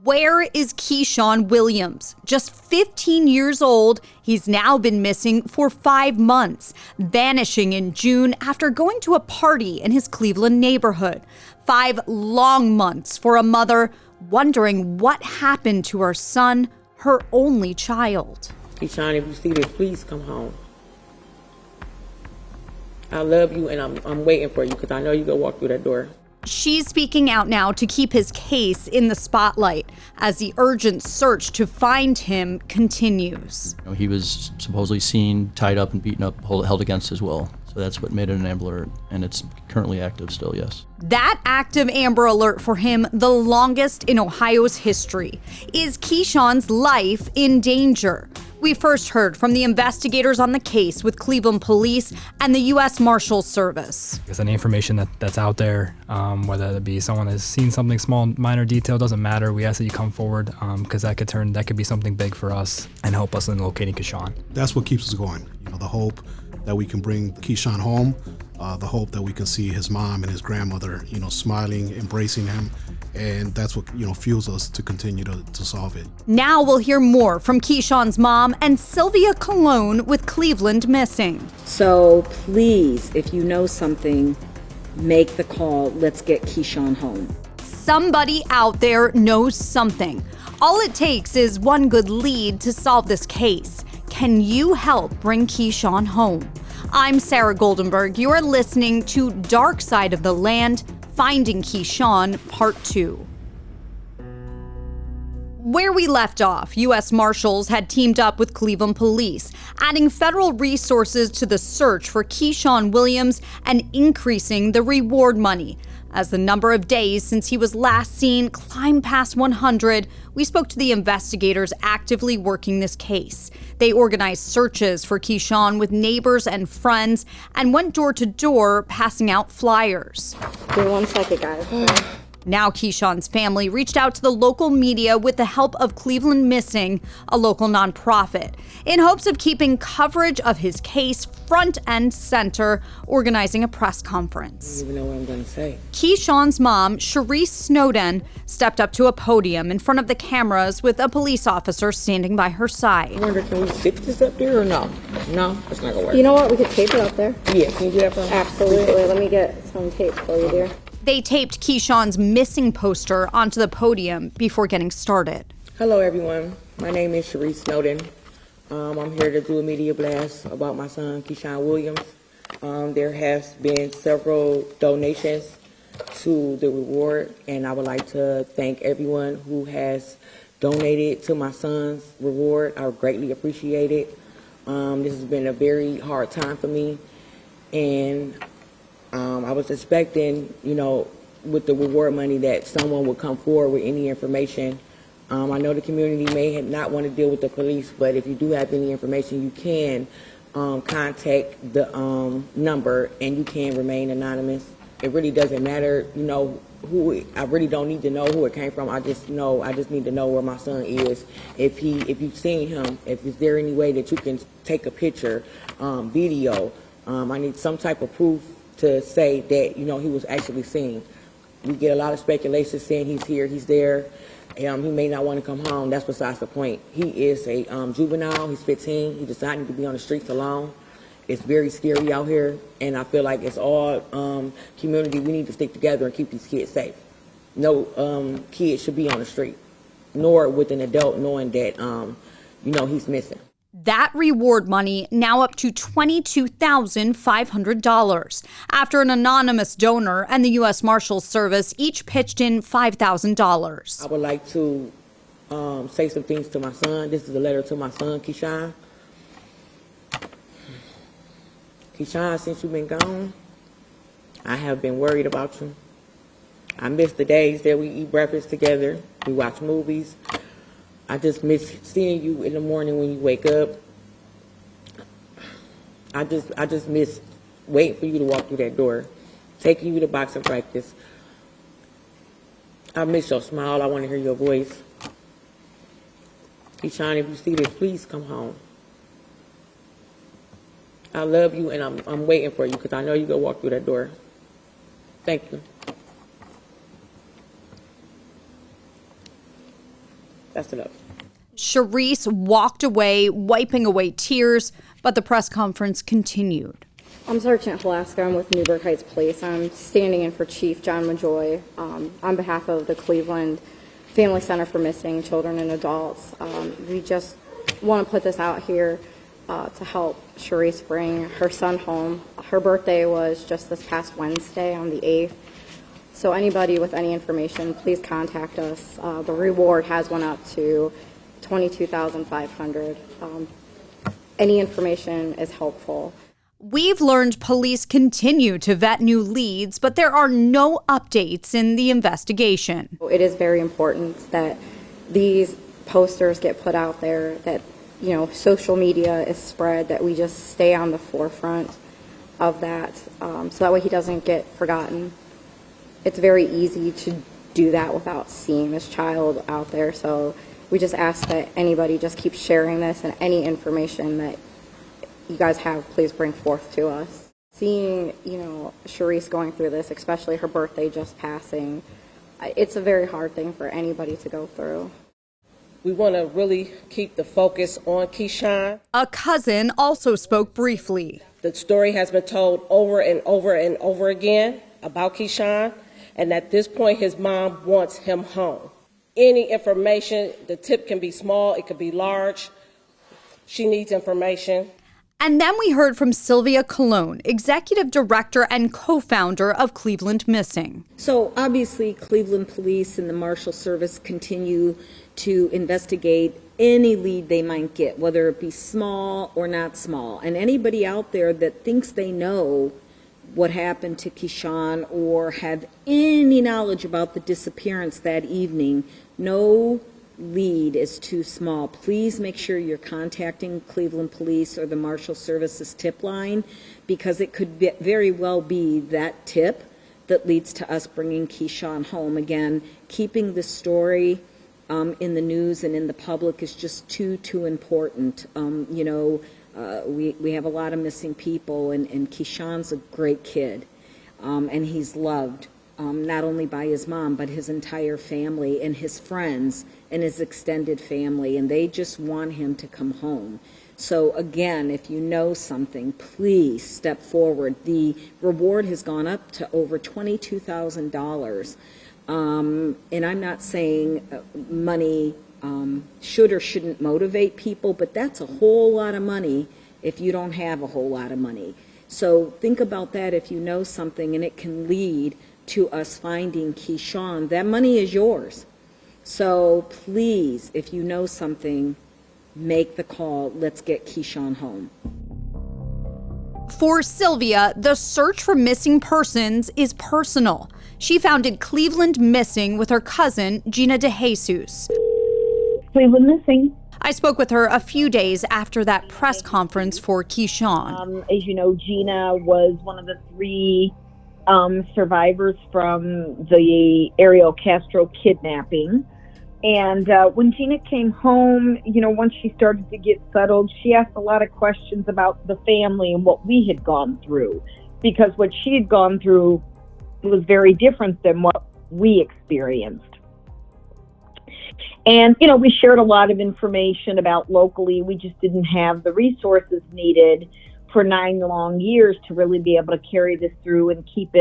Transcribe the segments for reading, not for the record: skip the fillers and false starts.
Where is Keshaun Williams? Just 15 years old, he's now been missing for 5 months, vanishing in June after going to a party in his Cleveland neighborhood. 5 long months for a mother wondering what happened to her son, her only child. Keshaun, if you see this, please come home. I love you, and I'm waiting for you because I know you're going to walk through that door. She's speaking out now to keep his case in the spotlight as the urgent search to find him continues. He was supposedly seen, tied up and beaten up, held against his will. So that's what made it an Amber Alert, and it's currently active still, yes. That active Amber Alert for him, the longest in Ohio's history. Is Keshaun's life in danger? We first heard from the investigators on the case with Cleveland Police and the U.S. Marshals Service. Because any information that's out there, whether it be someone has seen something small, minor detail, doesn't matter. We ask that you come forward because that could be something big for us and help us in locating Keshaun. That's what keeps us going. The hope that we can bring Keshaun home, the hope that we can see his mom and his grandmother, smiling, embracing him. And that's what, fuels us to continue to solve it. Now we'll hear more from Keshaun's mom and Sylvia Colon with Cleveland Missing. So please, if you know something, make the call. Let's get Keshaun home. Somebody out there knows something. All it takes is one good lead to solve this case. Can you help bring Keshaun home? I'm Sara Goldenberg. You're listening to Dark Side of the Land, Finding Keshaun, Part 2. Where we left off, U.S. Marshals had teamed up with Cleveland Police, adding federal resources to the search for Keshaun Williams and increasing the reward money. As the number of days since he was last seen climbed past 100, we spoke to the investigators actively working this case. They organized searches for Keshaun with neighbors and friends and went door to door passing out flyers. Give me 1 second, guys. Now Keshaun's family reached out to the local media with the help of Cleveland Missing, a local nonprofit, in hopes of keeping coverage of his case front and center, organizing a press conference. I don't even know what I'm going to say. Keshaun's mom, Sharice Snowden, stepped up to a podium in front of the cameras with a police officer standing by her side. I wonder, can we stick this up there or no? No, it's not going to work. You know what? We could tape it up there. Yeah, can you do that for me? Absolutely. Let me get some tape for you, dear. They taped Keshaun's missing poster onto the podium before getting started. Hello, everyone. My name is Sharice Snowden. I'm here to do a media blast about my son, Keshaun Williams. There has been several donations to the reward, and I would like to thank everyone who has donated to my son's reward. I greatly appreciate it. This has been a very hard time for me, and I was expecting, with the reward money that someone would come forward with any information. I know the community may not want to deal with the police, but if you do have any information, you can contact the number, and you can remain anonymous. It really doesn't matter, I really don't need to know who it came from. I just need to know where my son is. If you've seen him, is there any way that you can take a picture, video? I need some type of proof to say that, he was actually seen. We get a lot of speculation saying he's here, he's there. He may not want to come home. That's besides the point. He is a juvenile. He's 15. He does not need to be on the streets alone. It's very scary out here, and I feel like it's all community. We need to stick together and keep these kids safe. No kid should be on the street, nor with an adult knowing that, he's missing. That reward money now up to $22,500 after an anonymous donor and the U.S. Marshals Service each pitched in $5,000. I would like to say some things to my son. This is a letter to my son, Keshaun. Keshaun, since you've been gone, I have been worried about you. I miss the days that we eat breakfast together, we watch movies. I just miss seeing you in the morning when you wake up. I just miss waiting for you to walk through that door, taking you to boxing practice. I miss your smile. I want to hear your voice. Keshaun, if you see this, please come home. I love you, and I'm waiting for you because I know you're going to walk through that door. Thank you. Best of luck. Sharice walked away, wiping away tears, but the press conference continued. I'm Sergeant Halaska. I'm with Newburgh Heights Police. I'm standing in for Chief John Majoy on behalf of the Cleveland Family Center for Missing Children and Adults. We just want to put this out here to help Sharice bring her son home. Her birthday was just this past Wednesday on the 8th. So anybody with any information, please contact us. The reward has went up to $22,500. Any information is helpful. We've learned police continue to vet new leads, but there are no updates in the investigation. It is very important that these posters get put out there, that social media is spread, that we just stay on the forefront of that, so that way he doesn't get forgotten. It's very easy to do that without seeing this child out there, so we just ask that anybody just keep sharing this, and any information that you guys have, please bring forth to us. Seeing, Sharice going through this, especially her birthday just passing, it's a very hard thing for anybody to go through. We want to really keep the focus on Keshaun. A cousin also spoke briefly. The story has been told over and over and over again about Keshaun, and at this point, his mom wants him home. Any information, the tip can be small, it could be large. She needs information. And then we heard from Sylvia Colon, executive director and co-founder of Cleveland Missing. So obviously Cleveland Police and the Marshal Service continue to investigate any lead they might get, whether it be small or not small. And anybody out there that thinks they know what happened to Keshaun or have any knowledge about the disappearance that evening, no lead is too small. Please make sure you're contacting Cleveland Police or the Marshal Service's tip line, because it could very well be that tip that leads to us bringing Keshaun home. Again, keeping the story in the news and in the public is just too important. We have a lot of missing people, and Keshaun's a great kid, and he's loved. Not only by his mom, but his entire family and his friends and his extended family, and they just want him to come home. So again, if you know something, please step forward. The reward has gone up to over $22,000. And I'm not saying money should or shouldn't motivate people, but that's a whole lot of money if you don't have a whole lot of money. So think about that if you know something, and it can lead to us finding Keshaun. That money is yours. So please, if you know something, make the call. Let's get Keshaun home. For Sylvia, the search for missing persons is personal. She founded Cleveland Missing with her cousin, Gina DeJesus. Cleveland Missing. I spoke with her a few days after that press conference for Keshaun. As you know, Gina was one of the three survivors from the Ariel Castro kidnapping. And when Gina came home, once she started to get settled, she asked a lot of questions about the family and what we had gone through, because what she had gone through was very different than what we experienced. And, we shared a lot of information about locally. We just didn't have the resources needed for 9 long years to really be able to carry this through and keep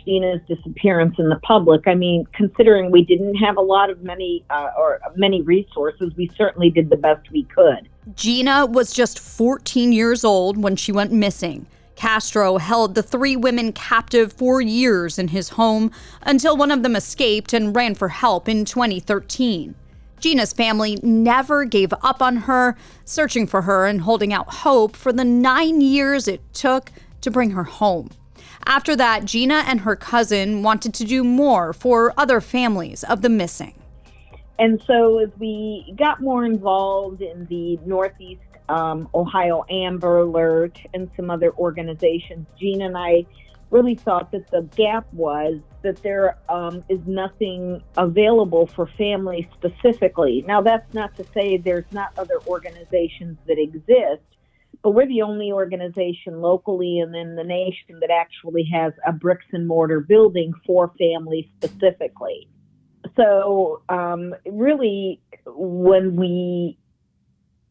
Gina's disappearance in the public. I mean, considering we didn't have many resources, we certainly did the best we could. Gina was just 14 years old when she went missing. Castro held the 3 women captive for years in his home until one of them escaped and ran for help in 2013. Gina's family never gave up on her, searching for her and holding out hope for the 9 years it took to bring her home. After that, Gina and her cousin wanted to do more for other families of the missing. And so as we got more involved in the Northeast Ohio Amber Alert and some other organizations, Gina and I really thought that the gap was that there is nothing available for families specifically. Now, that's not to say there's not other organizations that exist, but we're the only organization locally and in the nation that actually has a bricks and mortar building for families specifically. so really, when we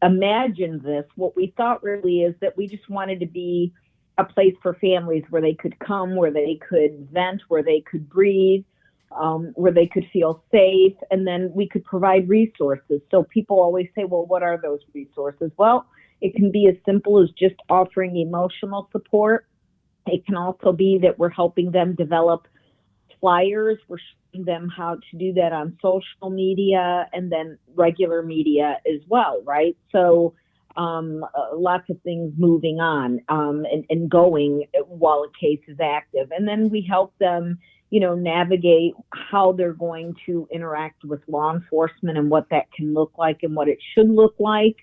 imagined this, what we thought really is that we just wanted to be a place for families where they could come, where they could vent, where they could breathe, where they could feel safe, and then we could provide resources. So people always say, well, what are those resources? Well, it can be as simple as just offering emotional support. It can also be that we're helping them develop flyers. We're showing them how to do that on social media and then regular media as well, right? So lots of things moving on and going while a case is active. And then we help them, navigate how they're going to interact with law enforcement and what that can look like and what it should look like.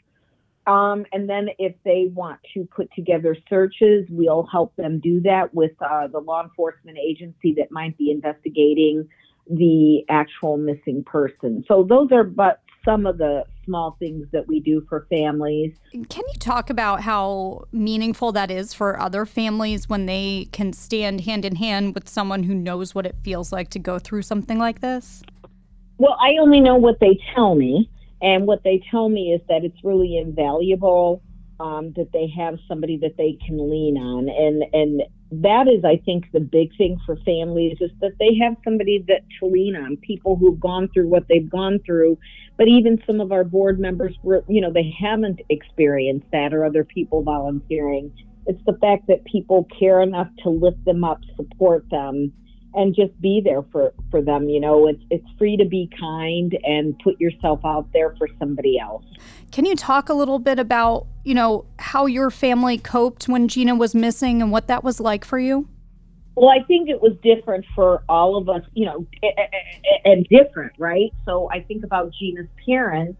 And then if they want to put together searches, we'll help them do that with the law enforcement agency that might be investigating the actual missing person. So those are but some of the small things that we do for families. Can you talk about how meaningful that is for other families when they can stand hand in hand with someone who knows what it feels like to go through something like this? Well, I only know what they tell me. And what they tell me is that it's really invaluable that they have somebody that they can lean on. And that is, I think, the big thing for families is that they have somebody that to lean on, people who've gone through what they've gone through. But even some of our board members, they haven't experienced that, or other people volunteering. It's the fact that people care enough to lift them up, support them, and just be there for them. It's free to be kind and put yourself out there for somebody else. Can you talk a little bit about, how your family coped when Gina was missing and what that was like for you? Well, I think it was different for all of us, and different, right? So I think about Gina's parents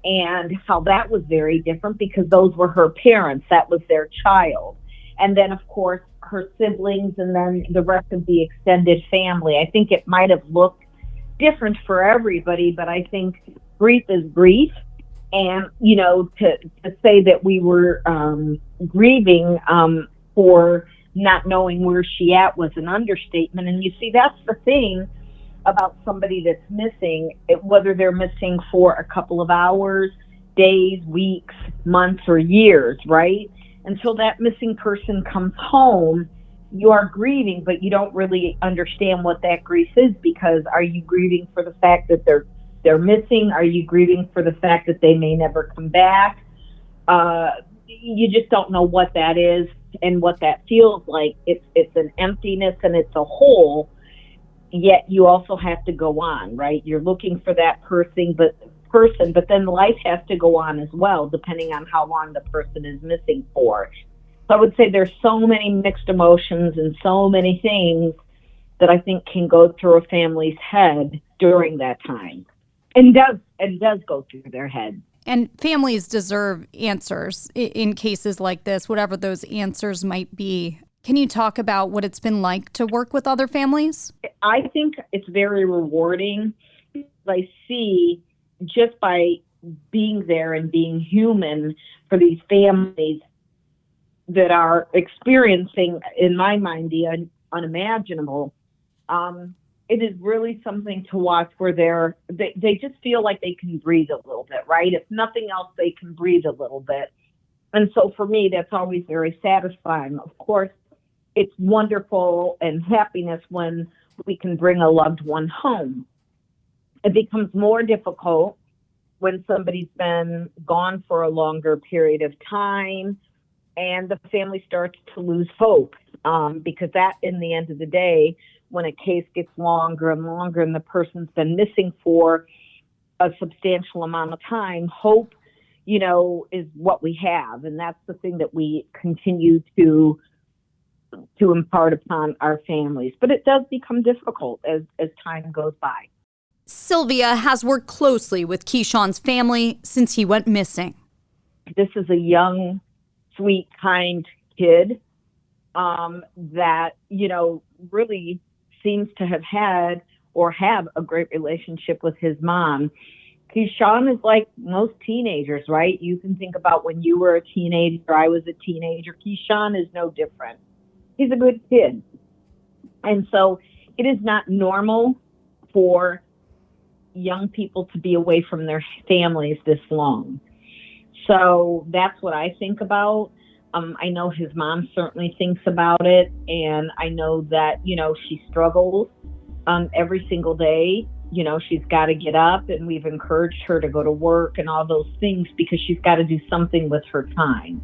and how that was very different because those were her parents. That was their child. And then, of course, her siblings and then the rest of the extended family. I think it might have looked different for everybody, but I think grief is grief. And, to say that we were grieving for not knowing where she at was an understatement. And you see, that's the thing about somebody that's missing, whether they're missing for a couple of hours, days, weeks, months, or years, right? Until that missing person comes home, you are grieving, but you don't really understand what that grief is, because are you grieving for the fact that they're missing? Are you grieving for the fact that they may never come back? You just don't know what that is and what that feels like. It's an emptiness and it's a hole, yet you also have to go on, right? You're looking for that person, but then life has to go on as well, depending on how long the person is missing for. So I would say there's so many mixed emotions and so many things that I think can go through a family's head during that time, and does go through their head. And families deserve answers in cases like this, whatever those answers might be. Can you talk about what it's been like to work with other families? I think it's very rewarding. I see, just by being there and being human for these families that are experiencing, in my mind, the unimaginable, it is really something to watch where they just feel like they can breathe a little bit, right? If nothing else, they can breathe a little bit. And so for me, that's always very satisfying. Of course, it's wonderful and happiness when we can bring a loved one home. It becomes more difficult when somebody's been gone for a longer period of time and the family starts to lose hope, because that, in the end of the day, when a case gets longer and longer and the person's been missing for a substantial amount of time, hope, is what we have. And that's the thing that we continue to impart upon our families. But it does become difficult as time goes by. Sylvia has worked closely with Keshaun's family since he went missing. This is a young, sweet, kind kid that, really seems to have had or have a great relationship with his mom. Keshaun is like most teenagers, right? You can think about when you were a teenager, I was a teenager. Keshaun is no different. He's a good kid. And so it is not normal for young people to be away from their families this long. So that's what I think about. I know his mom certainly thinks about it, and I know that, she struggles every single day. She's got to get up, and we've encouraged her to go to work and all those things because she's got to do something with her time.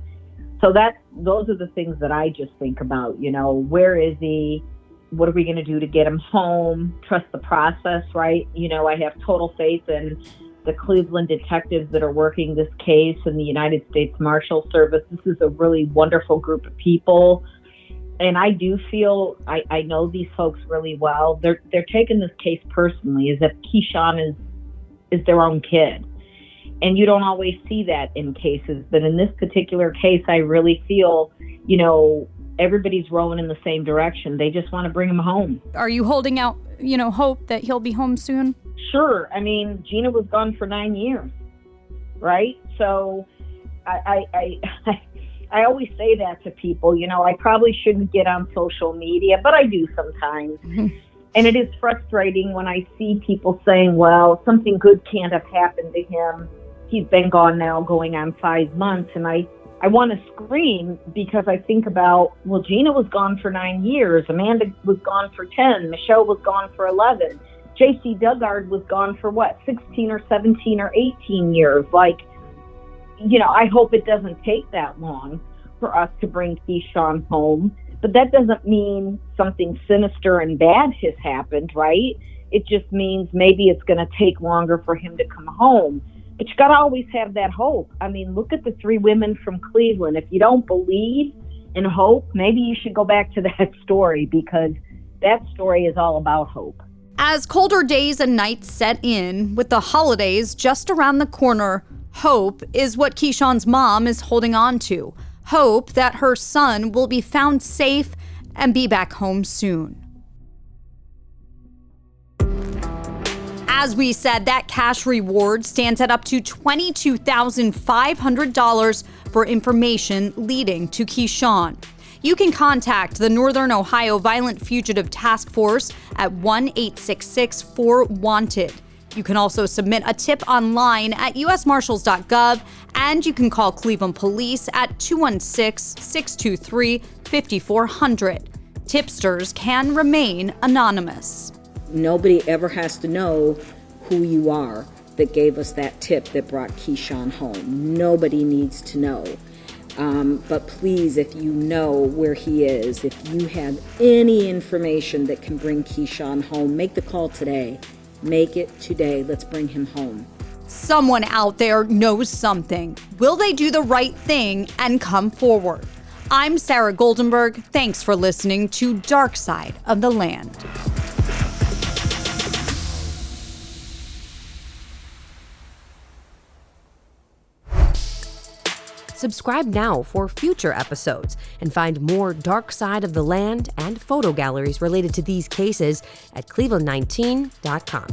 So those are the things that I just think about. Where is he? What are we going to do to get him home? Trust the process, right? I have total faith in the Cleveland detectives that are working this case and the United States Marshal Service. This is a really wonderful group of people. And I do feel, I know these folks really well. They're taking this case personally, as if Keshaun is their own kid. And you don't always see that in cases. But in this particular case, I really feel, everybody's rowing in the same direction. They just want to bring him home. Are you holding out, hope that he'll be home soon? Sure. I mean, Gina was gone for 9 years, right? So I always say that to people. I probably shouldn't get on social media, but I do sometimes. And it is frustrating when I see people saying, well, something good can't have happened to him. He's been gone now going on 5 months. And I want to scream because I think about, well, Gina was gone for 9 years. Amanda was gone for 10. Michelle was gone for 11. J.C. Dugard was gone for 16 or 17 or 18 years. I hope it doesn't take that long for us to bring Keshaun home. But that doesn't mean something sinister and bad has happened, right? It just means maybe it's going to take longer for him to come home. But you got to always have that hope. I mean, look at the 3 women from Cleveland. If you don't believe and hope, maybe you should go back to that story, because that story is all about hope. As colder days and nights set in, with the holidays just around the corner, hope is what Keshaun's mom is holding on to. Hope that her son will be found safe and be back home soon. As we said, that cash reward stands at up to $22,500 for information leading to Keshaun. You can contact the Northern Ohio Violent Fugitive Task Force at 1-866-4-WANTED. You can also submit a tip online at usmarshals.gov, and you can call Cleveland Police at 216-623-5400. Tipsters can remain anonymous. Nobody ever has to know who you are that gave us that tip that brought Keshaun home. Nobody needs to know. But please, if you know where he is, if you have any information that can bring Keshaun home, make the call today. Make it today. Let's bring him home. Someone out there knows something. Will they do the right thing and come forward? I'm Sara Goldenberg. Thanks for listening to Dark Side of the Land. Subscribe now for future episodes and find more Dark Side of the Land and photo galleries related to these cases at cleveland19.com.